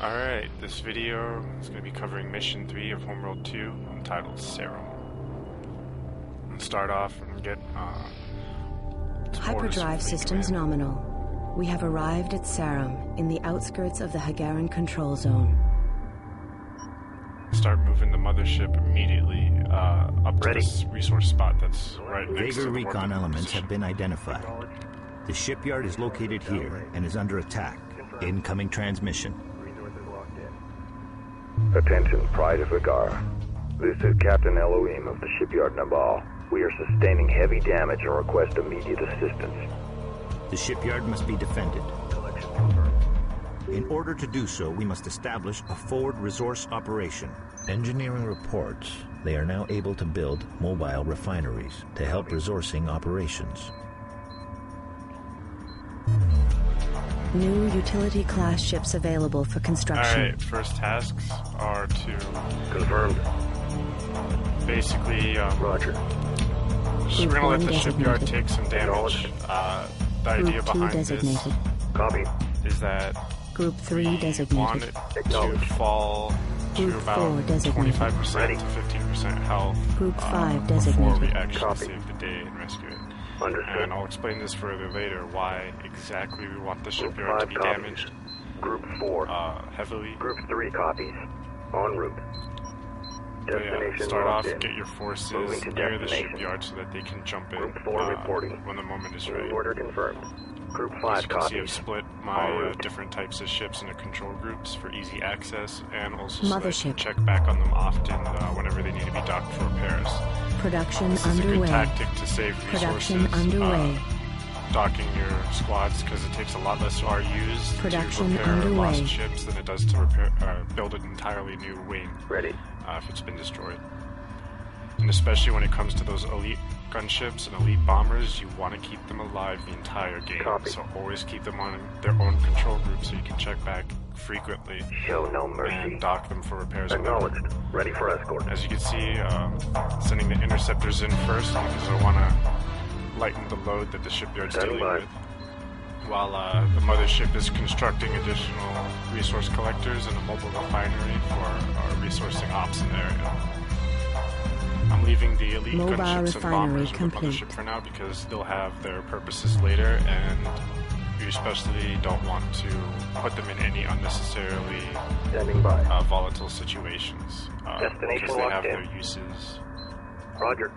Alright, this video is going to be covering Mission 3 of Homeworld 2, entitled Sarum. I'm going to start off and get Hyperdrive systems nominal. We have arrived at Sarum, in the outskirts of the Hagaran control zone. Start moving the mothership immediately up to this resource spot that's right next to the Vega recon elements position. have been identified. The shipyard is located here and is under attack. Incoming transmission. Attention, Pride of Hagar. This is Captain Elohim of the shipyard Nabal. We are sustaining heavy damage and request immediate assistance. The shipyard must be defended. In order to do so, we must establish a forward resource operation. Engineering reports they are now able to build mobile refineries to help resourcing operations. New utility-class ships available for construction. Alright, first tasks are to Confirmed. basically Roger. we're gonna let the Group 1 shipyard designated. take some damage. The idea Group 2 behind this designated. Copy. is that Group 3 we want designated. it to Acknowledged. fall Group to 4 about designated. 25% Ready. to 15% health Group 5 before we designated. actually Copy. save the day and rescue it. Understood. And I'll explain this further later, why exactly we want the Group shipyard to 5 be copies. damaged Group 4. heavily. Group 3 copies. En route. But yeah, Destination start off, locked in. get your forces Moving to near the destination. shipyard so that they can jump in Group 4 reporting. when the moment is New right. order confirmed. Group As 5 you can see, I've copies. split En my route. different types of ships into control groups for easy access, and also so that I can Mothership. check back on them often whenever they need to be docked for repairs. Production This is a good underway. tactic to save resources. Production underway. Docking your squads, because it takes a lot less RUs Production to repair underway. lost ships than it does to repair, build an entirely new wing Ready. if it's been destroyed. And especially when it comes to those elite gunships and elite bombers, you want to keep them alive the entire game. Copy. So always keep them on their own control group so you can check back frequently Show no mercy. and dock them for repairs. whenever. Acknowledged. Ready for escort. As you can see, sending the interceptors in first because I want to lighten the load that the shipyard's Standing dealing by. with, while the mothership is constructing additional resource collectors and a mobile refinery for resourcing ops in the area. I'm leaving the elite Mobile gunships and refinery bombers with the complete. mothership for now because they'll have their purposes later, and you especially don't want to put them in any unnecessarily Standing by. volatile situations Destination because they locked have in. their uses Roger.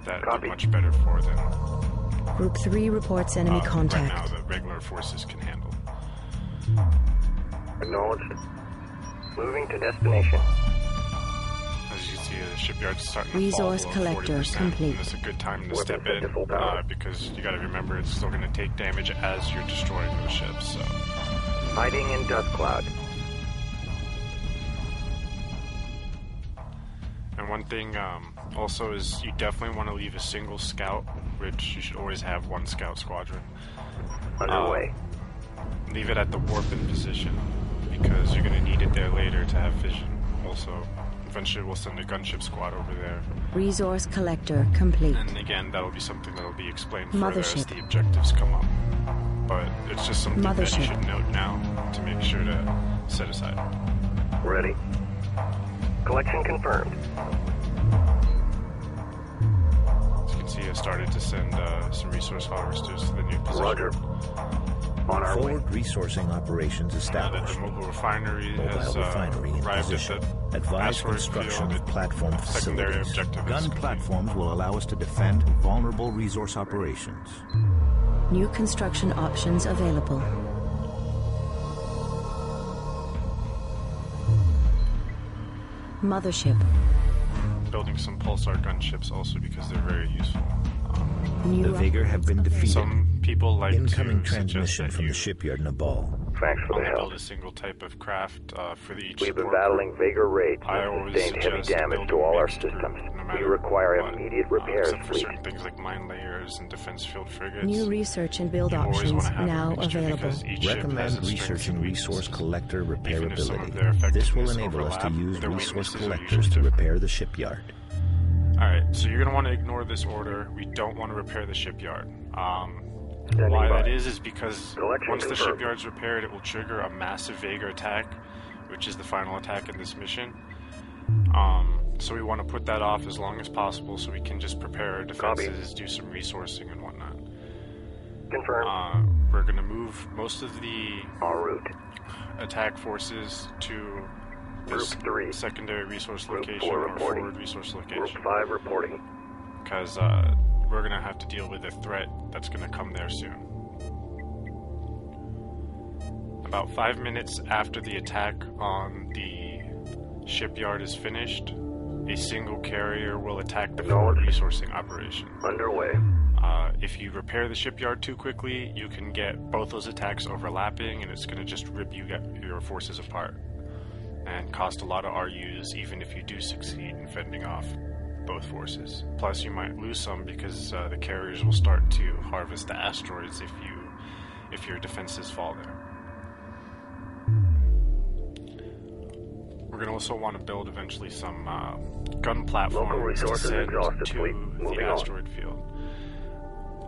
that Copy. they're much better for than Group 3 reports enemy right now contact. the regular forces can handle. Acknowledged. Moving to destination. As you can see, the shipyard's starting to Resource fall below collector 40%, complete. and it's a good time to Weapons step set in to full power. because you got to remember it's still going to take damage as you're destroying those ships. So Hiding in dust cloud. and one thing also is you definitely want to leave a single scout, which you should always have one scout squadron. Underway. Leave it at the warp in position because you're going to need it there later to have vision. Also, eventually we'll send a gunship squad over there. Resource collector complete. And again, that'll be something that'll be explained further as Mothership. the objectives come up. But it's just something that you Mothership. should note now to make sure to set aside. Ready. Collection confirmed. As you can see, I started to send some resource harvesters to the new position. Roger. On our way. Forward resourcing operations Now that established. the mobile refinery has Mobile refinery in arrived position. at the Advise password construction field, of platform secondary facilities. objective is Gun complete. platforms will allow us to defend vulnerable resource operations. New construction options available. Mothership. building some pulsar gunships also because they're very useful. New The Vigor have been defeated. Some people like Incoming to suggest transmission that from you the shipyard Nabal. Thanks for the only help. build a single type of craft for the each We've been support battling group. Vigor raids I and always sustained heavy suggest damage to building all our mixed group, systems. no We matter require what, immediate repairs, except for please. certain things like mine layers and defense field frigates. New research and build You always options wanna have a now mixture available. because each ship has Recommend its strengths researching and resource weaknesses. collector Even if some of their repairability. This will effectiveness enable us to overlap, use their resource weaknesses are collectors usually to different. repair the shipyard. Alright, so you're going to want to ignore this order. We don't want to repair the shipyard. Why that is because Collection once the confirmed. shipyard's repaired, it will trigger a massive Vega attack, which is the final attack in this mission. So we want to put that off as long as possible so we can just prepare our defenses, do some resourcing and whatnot. Confirmed. We're going to move most of the En route. attack forces to this Group 3. secondary resource Group location 4 or reporting. forward resource Group location. 5 reporting. Because we're going to have to deal with a threat that's going to come there soon. About 5 minutes after the attack on the shipyard is finished, a single carrier will attack the forward resourcing operation. Underway. If you repair the shipyard too quickly, you can get both those attacks overlapping, and it's going to just rip your forces apart and cost a lot of RUs, even if you do succeed in fending off both forces. Plus, you might lose some because the carriers will start to harvest the asteroids if your defenses fall there. We're going to also want to build eventually some gun platforms resources to send exhausted, to fleet. the Moving on. asteroid field.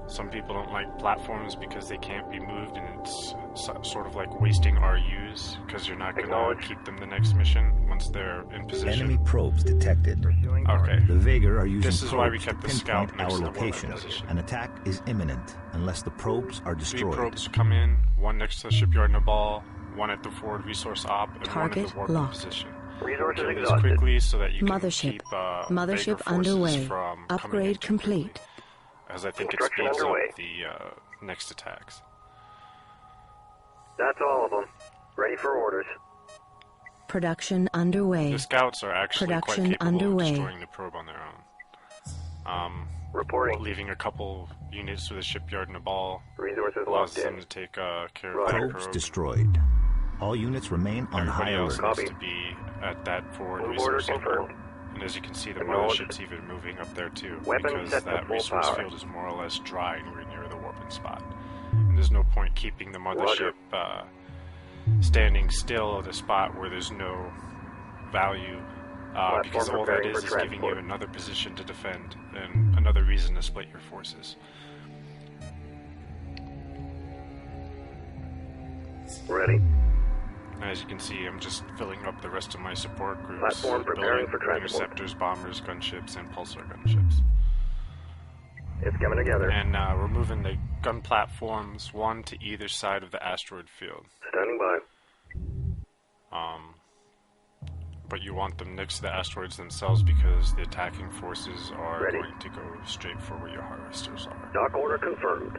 Some people don't like platforms because they can't be moved, and it's sort of like wasting RUs because you're not going to Acknowledged. keep them the next mission once they're in position. Enemy probes detected. Okay. The Vega are using This is why we probes kept to the scout pinpoint next our to the warhead location. position. An attack is imminent unless the probes are 3 destroyed. probes come in, one next to the shipyard Nabal, one at the forward resource op, and Target one at the warp locked. position. Resources Kill these exhausted. quickly so that you can Mothership. keep Mothership Vega forces underway. from coming in Upgrade too complete. quickly, as I think it Construction speeds underway. up the next attacks. That's all of them. Ready for orders. Production underway. The scouts are actually Production quite capable underway. of destroying the probe on their own. Reporting. Leaving a couple units to the shipyard Nabal Resources allows locked them in. to take care of the Roger. Probes probe. destroyed. All units remain on Everybody high else alert. needs Copy. to be at that forward Move order resource confirmed. field. And as you can see, the Acknowledged. mothership's even moving up there too, Weapons because set to that full resource power. field is more or less dry and we're near the warping spot. And there's no point keeping the mothership standing still at a spot where there's no value, because all that preparing is for giving you transport. another position to defend and another reason to split your forces. Ready. As you can see, I'm just filling up the rest of my support groups, Platform preparing building for transport. interceptors, bombers, gunships, and pulsar gunships. It's coming together. And we're moving the gun platforms, one to either side of the asteroid field. Standing by. But you want them next to the asteroids themselves because the attacking forces are Ready. going to go straight for where your harvesters are. Dock order confirmed.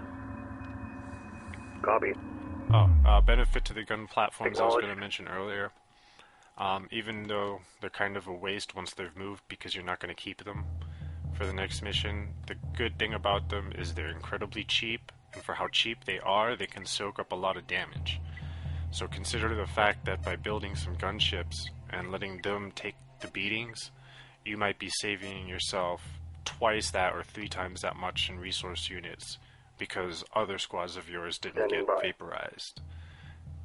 Copy. Benefit to the gun platforms I was going to Acknowledged. mention earlier. Even though they're kind of a waste once they've moved because you're not going to keep them for the next mission, the good thing about them is they're incredibly cheap, and for how cheap they are, they can soak up a lot of damage. So consider the fact that by building some gunships and letting them take the beatings, you might be saving yourself twice that or 3 times that much in resource units because other squads of yours didn't Standing get by. vaporized.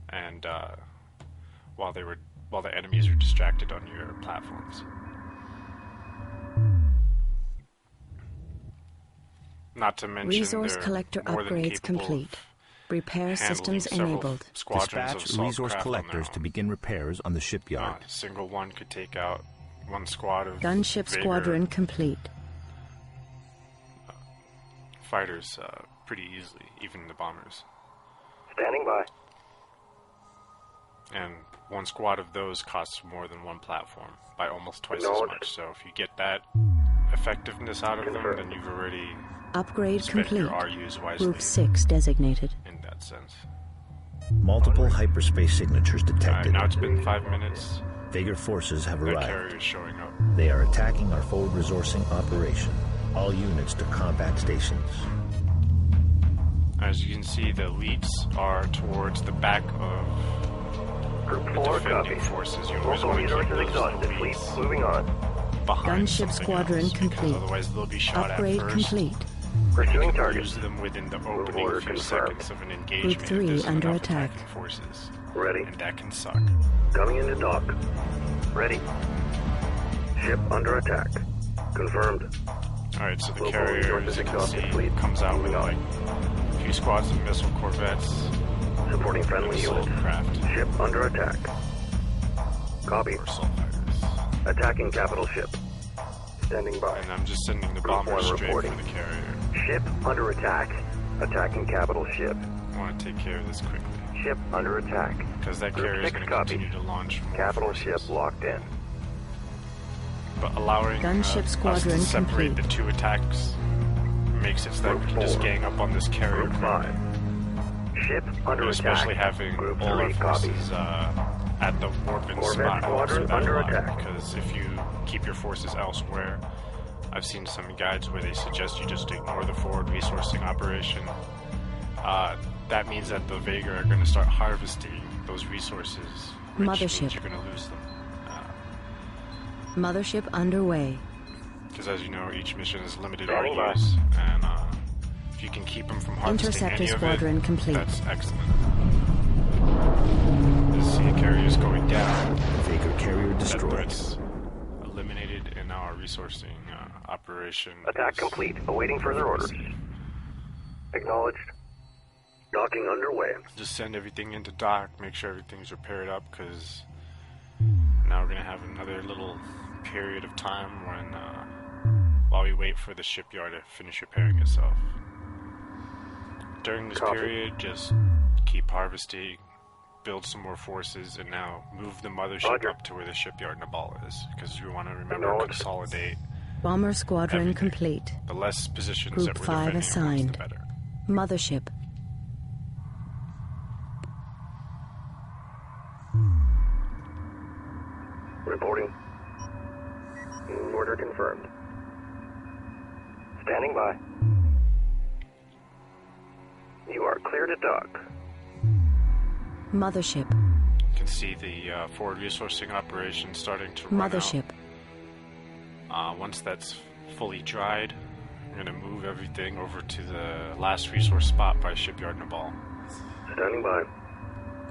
And while the enemies are distracted on your platforms. Not to mention Resource they're collector more than upgrades capable complete. of Repair handling systems several enabled. squadrons of Dispatch assault resource craft on their collectors to own. begin repairs on the shipyard. A single one could take out one squad of Gunship Vega squadron complete. fighters pretty easily, even the bombers. Standing by. And one squad of those costs more than one platform by almost twice as Acknowledged. much. So if you get that effectiveness out of them, Confirmed. then you've already Upgrade spent complete. your RUs wisely Group 6 designated. in that sense. Multiple hyperspace signatures detected. Now it's been 5 minutes. Vega forces have The arrived. carrier is showing up. They are attacking our forward resourcing operation. All units to combat stations. As you can see, the elites are towards the back of Group the 4 defending copy. forces. You always Local want to keep resources those exhausted. Fleet elites moving on. behind Gunship something squadron else, because complete. Otherwise, they'll be shot Upgrade at first. complete. Pursuing Lose targets. them within the opening order few confirmed. seconds of an engagement. Group 3 if there's under enough attack. attacking forces, Ready. and that can suck. Coming into dock. Ready. Ship under attack. Confirmed. All right, so the Local carrier, resources as you can exhausted. see, Fleet comes out with moving on. like a few squads of missile corvettes. Supporting friendly Assault units. craft. Ship under attack. Copy. Or assault fighters. Attacking capital ship. Standing by. And I'm just sending the Group bombers one straight reporting. for the carrier. Ship under attack. Attacking capital ship. I want to take care of this quickly. Ship under attack. Because that Group carrier is six going to copy. continue to launch more Capital forces. ship locked in. But allowing Gunship us squadron to separate complete. the two attacks makes it so that Group we can just four. gang up on this carrier Group quickly. 5. Ship under And especially attack. having Group all our 3 copy. forces at the warp-in Corvette spot helps squadron with that under a lot, attack. because if you keep your forces elsewhere, I've seen some guides where they suggest you just ignore the forward resourcing operation. That means that the Vega are going to start harvesting those resources, which Mothership. means you're going to lose them. Mothership underway. Because as you know, each mission is limited Standing by. RUs, and if you can keep them from harvesting Interceptor any of squadron it, complete. that's excellent. The sea carriers going down. Vega carrier That destroyed. threat's eliminated, and now our resourcing operation. Attack is complete. Awaiting further orders. Acknowledged. Docking underway. Just send everything into dock, make sure everything's repaired up, because now we're going to have another little period of time when, while we wait for the shipyard to finish repairing itself. During this Copy. period, just keep harvesting, build some more forces, and now move the mothership Roger. up to where the shipyard Nabal is, because we want to remember Acknowledged. consolidate. Bomber squadron Everything. complete. The less positions Group that we're 5 defending against, assigned. the better. Mothership. Reporting. Order confirmed. Standing by. You are clear to dock. Mothership. You can see the forward resourcing operation starting to run Mothership. out. Once that's fully dried, we're going to move everything over to the last resource spot by Shipyard Nabal. Standing by.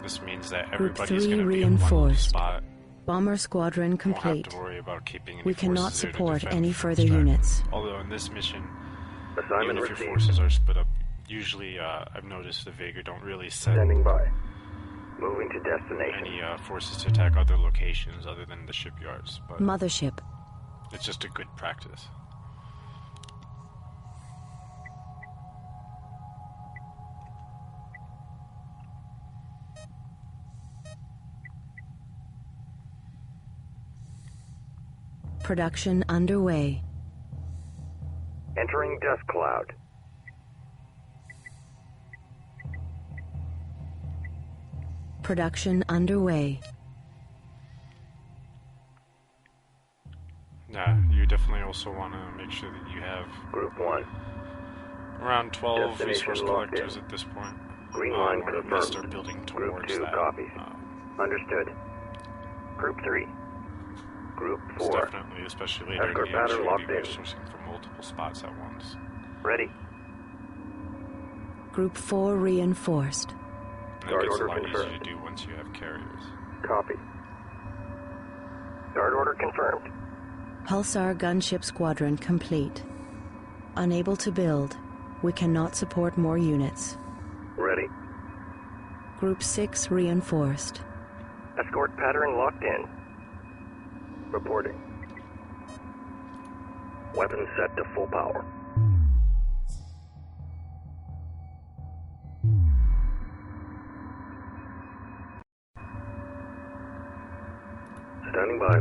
This means that Group everybody's 3 going to be in one little reinforced. spot. Bomber squadron Won't have complete. to worry about keeping any We cannot forces there to support defend any from further extraction. units. Although in this mission, Assignment even if your received. forces are split up, usually I've noticed the Vega don't really send Standing by. Moving to destination. any forces to attack other locations other than the shipyards, but Mothership. it's just a good practice. Production underway. Entering dust cloud. Production underway. Yeah, you definitely also want to make sure that you have Group 1. around 12 Destination resource locked collectors in. at this point. Green line Or at least confirmed. start building Group towards 2 that. copies. Understood. Group 3. Group It's 4. definitely, especially later in Escort the game, pattern you're going to be locked in. resourcing from multiple spots at once. Ready. Group 4 reinforced. And it Guard gets a order lot easier to confirmed. do once you have carriers. Copy. Guard order confirmed. Pulsar gunship squadron complete. Unable to build. We cannot support more units. Ready. Group 6 reinforced. Escort pattern locked in. Reporting. Weapons set to full power. Standing by.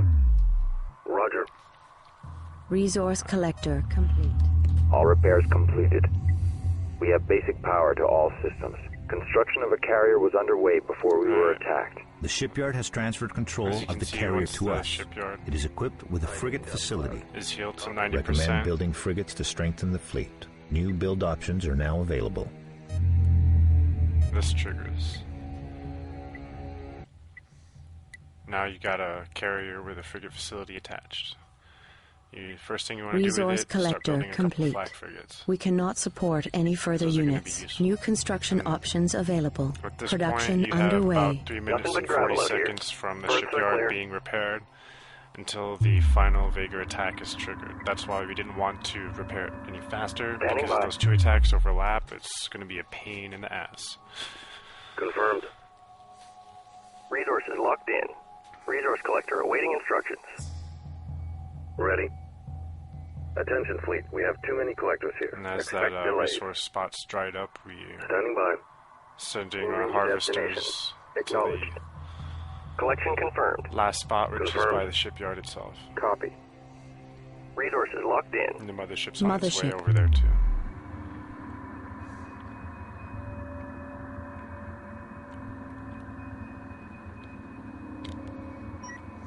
Roger. Resource collector complete. All repairs completed. We have basic power to all systems. Construction of a carrier was underway before we were attacked. The shipyard has transferred control As you of can the see, carrier once to the us. shipyard It is equipped with a frigate facility. is healed to Recommend 90%. building frigates to strengthen the fleet. New build options are now available. This triggers. Now you got a carrier with a frigate facility attached. First thing you want to do with Resource it is start collector building a couple complete. flag frigates. We cannot support any further Those are gonna be units. useful. New construction options available. At this Production point, you have underway. about 3 minutes Nothing and but 40 gravel out here. seconds from the Birds are shipyard clear. being repaired until the final Vega attack is triggered. That's why we didn't want to repair it any faster, because if those two attacks overlap, it's going to be a pain in the ass. Confirmed. Resources locked in. Resource collector awaiting instructions. Ready. Attention fleet, we have too many collectors here. And as Expect that delays. resource spot's dried up, we Standing by. sending Moving our to harvesters destination. to Acknowledged. Collection confirmed. the last spot, which is Confirmed. by the shipyard itself. Copy. Resources locked in. And the mothership's on its way Mothership. over there too.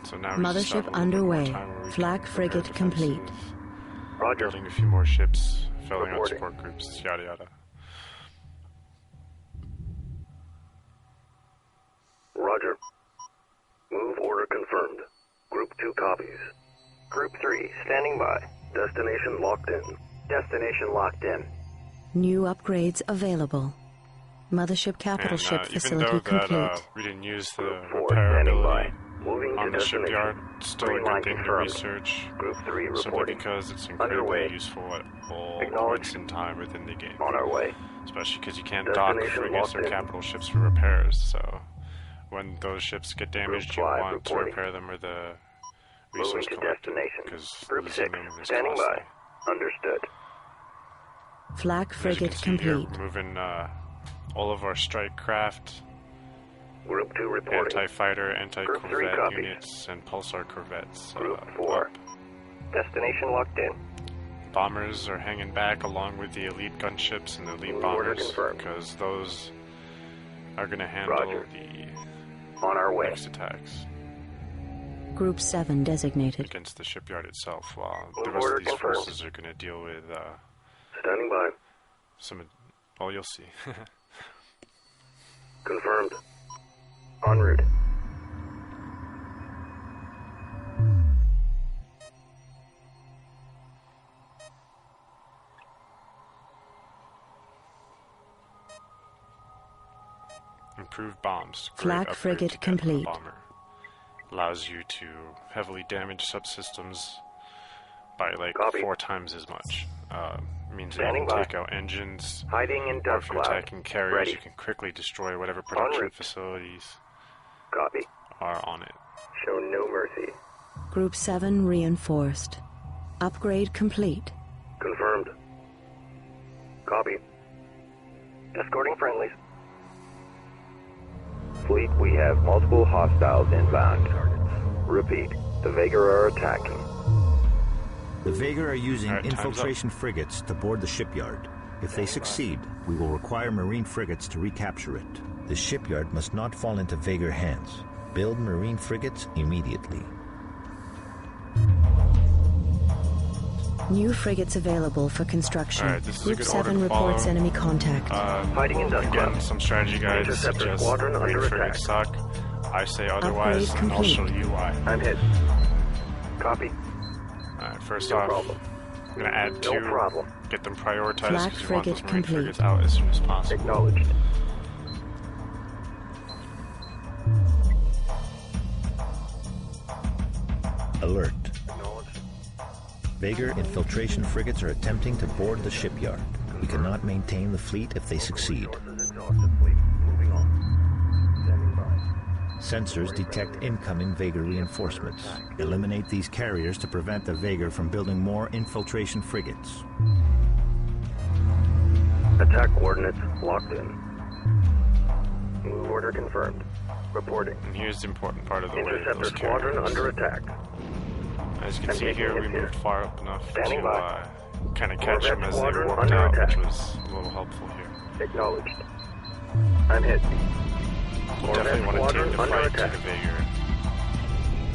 So now we just have Mothership a little bit more underway. time where we Flag can frigate prepare complete. defenses, Roger. building a few more ships, filling out Reporting. support groups, yada yada. Roger. Move order confirmed. Group 2 copies. Group 3 standing by. Destination locked in. Destination locked in. New upgrades available. Mothership capital And ship even facility though complete. that we didn't use the Group 4 repair standing by. ability Moving on to the destination. shipyard, it's still a Green line good thing to confirmed. research, Group 3 simply reporting. because it's incredibly Underway. useful at all Acknowledged. points in time within the game. On our way. Especially because you can't dock Destination frigates or locked in. capital ships for repairs, so when those ships get damaged, you 5 want to reporting. repair them or the Moving resource to collector, destination. because Group losing 6 them is standing costly. by. Understood. Flag As you frigate can see here, complete. moving all of our strike craft, Group 2 reporting. anti-fighter, Group 3 anti-corvette copies. units, and pulsar corvettes Group 4. up. Destination locked in. Bombers are hanging back along with the elite gunships and the elite Order bombers, confirmed. because those are going to handle Roger. the On our way. next attacks Group 7 designated. against the shipyard itself, while the Move rest order of these confirmed. forces are going to deal with Standing by. some... Well, you'll see. Confirmed. En route. Improved bombs. Great Flag upgrade frigate to get from a complete. Bomber. Allows you to heavily damage subsystems by like Copy. 4 times as much. Means that Standing you can by. take out engines, Hiding in or dust if you're cloud. attacking carriers, Ready. you can quickly destroy whatever production route. facilities Copy. are on it. Show no mercy. Group 7 reinforced. Upgrade complete. Confirmed. Copy. Escorting friendlies. Fleet, we have multiple hostiles inbound. Repeat, the Vega are attacking. The Vega are using Alright, time's infiltration frigates to board the shipyard. If they succeed, we will require Marine frigates to recapture it. The shipyard must not fall into Vega hands. Build Marine frigates immediately. New frigates available for construction. Alright, this is a Group good 7 order to reports follow. enemy contact. Fighting in dust Again, cloud. some strategy guides Interceptor suggest squadron Marine under frigates attack. suck. I say otherwise, Upgrade and I'll show complete. you why. I'm hit. Copy. Alright, first No off, problem. I'm going to add No 2, problem. get them prioritized Flag because you want those frigate Marine complete. frigates out as soon as possible. Acknowledged. Alert. Acknowledged. Vega infiltration frigates are attempting to board the shipyard. We cannot maintain the fleet if they succeed. Resources exhausted, fleet. Moving on. Standing by. Sensors detect incoming Vega reinforcements. Eliminate these carriers to prevent the Vega from building more infiltration frigates. Attack coordinates locked in. Move order confirmed. Reporting. And here's the important part of the way Interceptor those squadron carriers. under attack. As you can I'm see taking here, it we here. moved far up enough Standing to by. kind of catch them Corvette as they squadron warped under out, attack. which was a little helpful here. Acknowledged. I'm hit. You Corvette definitely want to squadron take the under fight to attack. the Vega.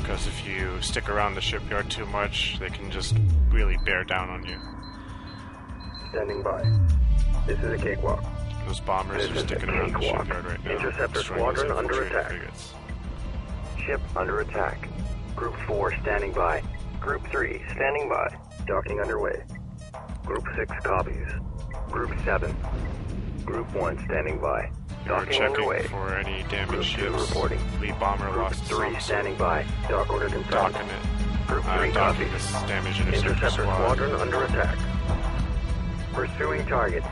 Because if you stick around the shipyard too much, they can just really bear down on you. Standing by. This is a cakewalk. Those bombers This are is sticking a around the cakewalk. shipyard right now. Interceptor destroying those squadron under infiltrated attack. frigates. Ship under attack. Group 4 standing by. Group 3 standing by. Docking underway. Group 6 copies. Group 7. Group 1 standing by. You're Docking checking underway. for any damaged Group 2 ships. reporting. Lead bomber Group lost 3 some, standing by. Dock order confirmed. docking it. Group 3 Docking copies. this damaged interceptor Interceptor squad. squadron under attack. Pursuing targets.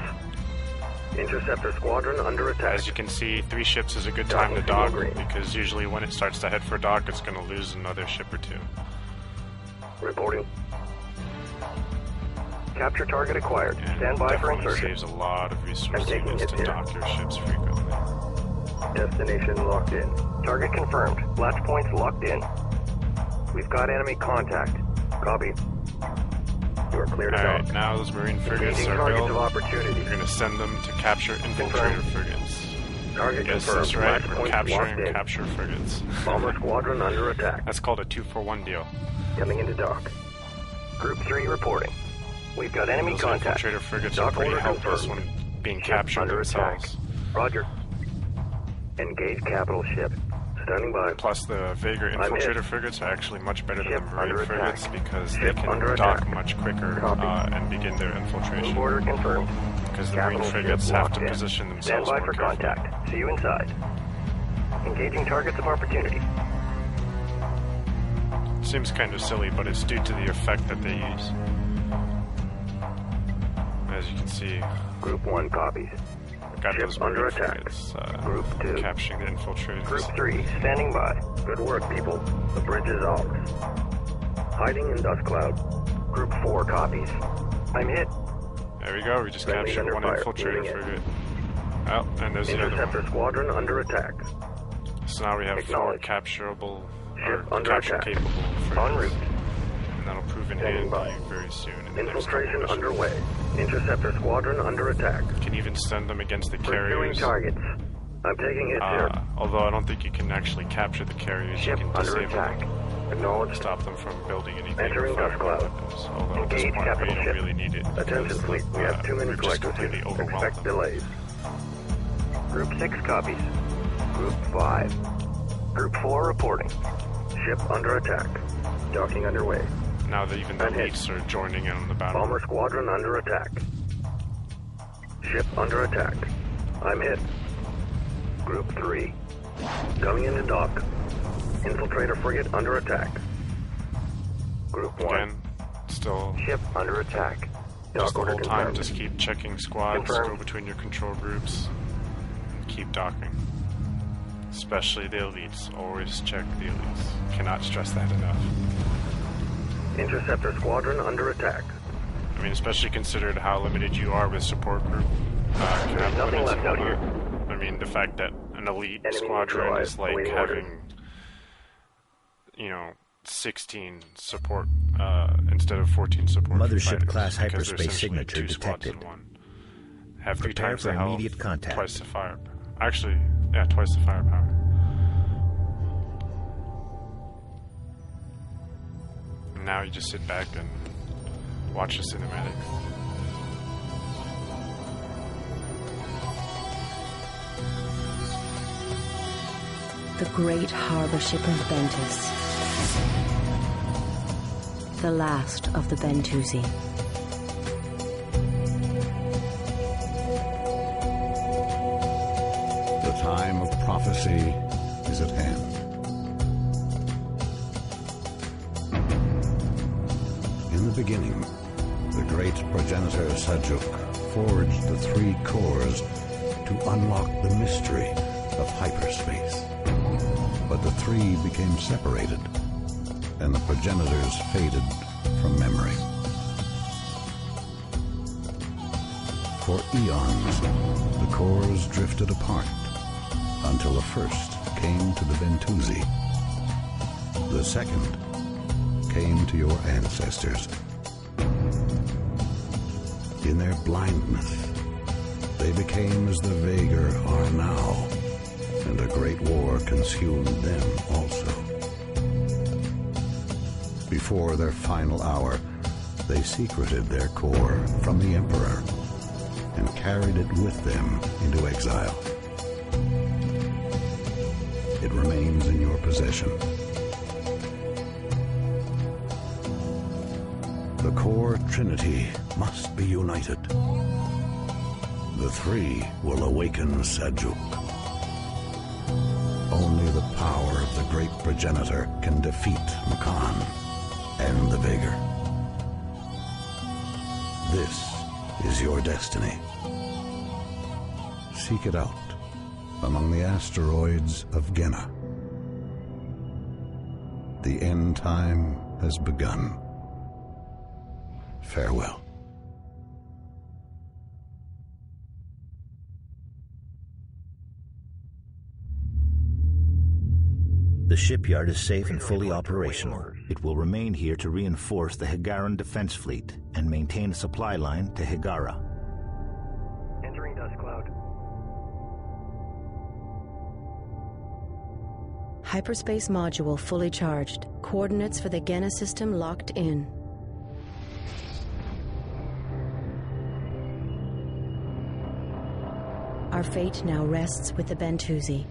Interceptor squadron under attack. As you can see, 3 ships is a good time to Docking dock, signal green. because usually when it starts to head for dock, it's going to lose another ship or 2. Reporting. Capture target acquired. And Stand by for definitely insertion. saves a lot of resource taking units hits to here. dock your ships frequently. Destination locked in. Target confirmed. Latch points locked in. We've got enemy contact. Copy. You are clear to Alright, dock. now those marine frigates Engaging are targets built. of opportunity. You're going to send them to capture infiltrator frigates. Target Guess confirmed. that's right, Latch we're points capturing locked in. capture frigates. Bomber squadron under attack. That's called a 2-for-1 deal. Coming into dock. Group 3 reporting. We've got enemy Those contact. infiltrator frigates are Dock pretty order helpless confirmed. when being Ship captured under attack. themselves. Roger. Engage capital ship. Standing by. Plus, the Vega I'm infiltrator hit. frigates are actually much better than Ship the marine under frigates attack. because Ship they under can dock attack. much quicker Copy. and begin their infiltration. Move order confirmed. Because the marine Capital frigates ship have locked to in. position Stand themselves by more for carefully. contact. See you inside. Engaging targets of opportunity. Seems kind of silly, but it's due to the effect that they use. As you can see, Group 1 copies. got Ship those under marine attack. frigates Group 2. capturing the infiltrators. Group 3 standing by. Good work, people. The bridge is ours. Hiding in dust cloud. Group 4 copies. I'm hit. There we go, we just Friendly captured under one fire. infiltrator Moving in. frigate. Oh, and there's the other Interceptor one. squadron under attack. So now we have 4 Acknowledge. capturable, Ship or under capture attack. capable En route. frigates. And that'll prove in Standing handy by. very soon in the next Infiltration couple missions. underway. Interceptor squadron under attack. You can even send them against the Pursuing carriers. targets. I'm taking hits here. Although I don't think you can actually capture the carriers, Ship you can under disable attack. them. Acknowledged. Stop them from building anything Entering or firing dust cloud. weapons. Although at this Engage point capital we don't ship. really need it. Attention because, fleet. We have too many we've just collectors completely here. overwhelmed Expect them. delays. Group 6 copies. Group 5. Group 4 reporting. Ship under attack. Docking underway. Now that even the I'm hit. elites are joining in on the battle. Bomber squadron under attack. Ship under attack. I'm hit. Group 3. Coming into dock. Infiltrator frigate under attack. Group 1. Again, still Ship under attack. just Dock the order whole time, confirmed. just keep checking squads, Confirmed. go between your control groups, and keep docking. Especially the elites. Always check the elites. Cannot stress that enough. Interceptor squadron under attack. I mean, especially considered how limited you are with support group. There's nothing left out here. I mean, the fact that an elite Enemy squadron neutralized. is like Awaiting having, orders. 16 support instead of 14 support. for Mothership fighters, class because they're hyperspace essentially signature 2 squads in detected. one. Have 3 Prepare times for the health, immediate contact. twice the fire. Actually, yeah, twice the firepower. And now you just sit back and watch the cinematics. The great harbor ship of Bentus. The last of the Bentusi. The time of prophecy is at hand. In the beginning, the great progenitor Sajuk forged the 3 cores to unlock the mystery of hyperspace. But the 3 became separated, and the progenitors faded from memory. For eons, the cores drifted apart until the first came to the Bentusi. The second came to your ancestors. In their blindness, they became as the Vagar are now, and a great war consumed them also. Before their final hour, they secreted their core from the Emperor and carried it with them into exile. It remains in your possession. The core trinity must be united. The three will awaken Sajuk. Only the power of the great progenitor can defeat Makan and the Vigor. This is your destiny. Seek it out among the asteroids of Genna. The end time has begun. Farewell. The shipyard is safe and fully operational. It will remain here to reinforce the Higaran defense fleet and maintain a supply line to Higara. Entering dust cloud. Hyperspace module fully charged. Coordinates for the Genna system locked in. Our fate now rests with the Bentusi.